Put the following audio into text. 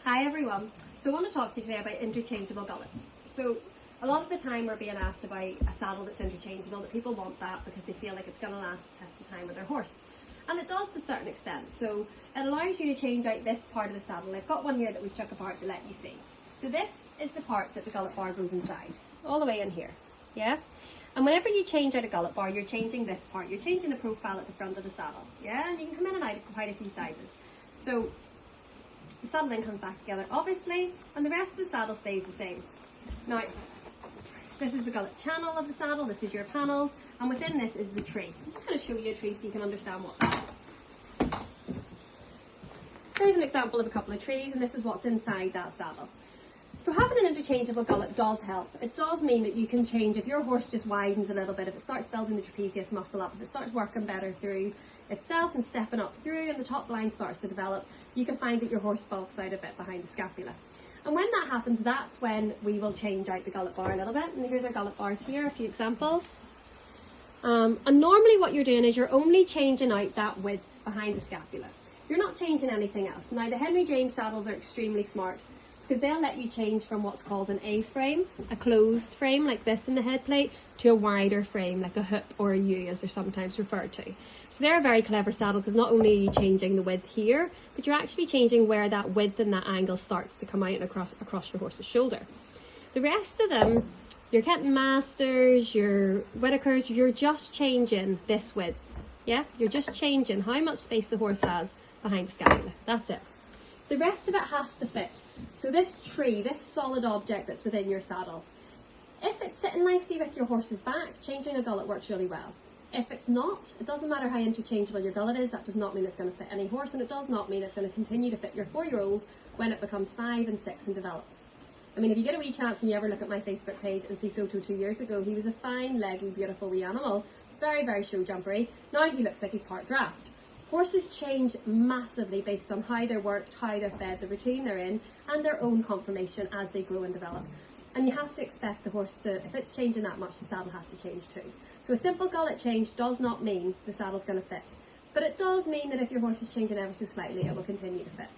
Hi everyone. So I want to talk to you today about interchangeable gullets. So a lot of the time we're being asked about a saddle that's interchangeable, that people want that because they feel like it's going to last the test of time with their horse. And it does to a certain extent. So it allows you to change out this part of the saddle. I've got one here that we've took apart to let you see. So this is the part that the gullet bar goes inside, all the way in here. Yeah? And whenever you change out a gullet bar, you're changing this part. You're changing the profile at the front of the saddle. Yeah? And you can come in and out of quite a few sizes. So the saddle then comes back together, obviously, and the rest of the saddle stays the same. Now, this is the gullet channel of the saddle, this is your panels, and within this is the tree. I'm just going to show you a tree so you can understand what that is. Here's an example of a couple of trees, and this is what's inside that saddle. So having an interchangeable gullet does help. It does mean that you can change if your horse just widens a little bit, if it starts building the trapezius muscle up, if it starts working better through itself and stepping up through and the top line starts to develop, you can find that your horse bulks out a bit behind the scapula. And when that happens, that's when we will change out the gullet bar a little bit. And here's our gullet bars here, a few examples. And normally what you're doing is you're only changing out that width behind the scapula. You're not changing anything else. Now the Henry James saddles are extremely smart, because they'll let you change from what's called an A-frame, a closed frame like this in the head plate, to a wider frame like a hoop or a U as they're sometimes referred to. So they're a very clever saddle because not only are you changing the width here, but you're actually changing where that width and that angle starts to come out and across your horse's shoulder. The rest of them, your Kenton Masters, your Whitakers, you're just changing this width. Yeah, you're just changing how much space the horse has behind the scapula. That's it. The rest of it has to fit. So this tree, this solid object that's within your saddle, if it's sitting nicely with your horse's back, changing a gullet works really well. If it's not, it doesn't matter how interchangeable your gullet is, that does not mean it's going to fit any horse, and it does not mean it's going to continue to fit your 4-year-old when it becomes 5 and 6 and develops. I mean, if you get a wee chance and you ever look at my Facebook page and see Soto 2 years ago, he was a fine, leggy, beautiful wee animal, very, very show jumpery. Now he looks like he's part draft. Horses change massively based on how they're worked, how they're fed, the routine they're in, and their own conformation as they grow and develop. And you have to expect the horse to, if it's changing that much, the saddle has to change too. So a simple gullet change does not mean the saddle's going to fit. But it does mean that if your horse is changing ever so slightly, it will continue to fit.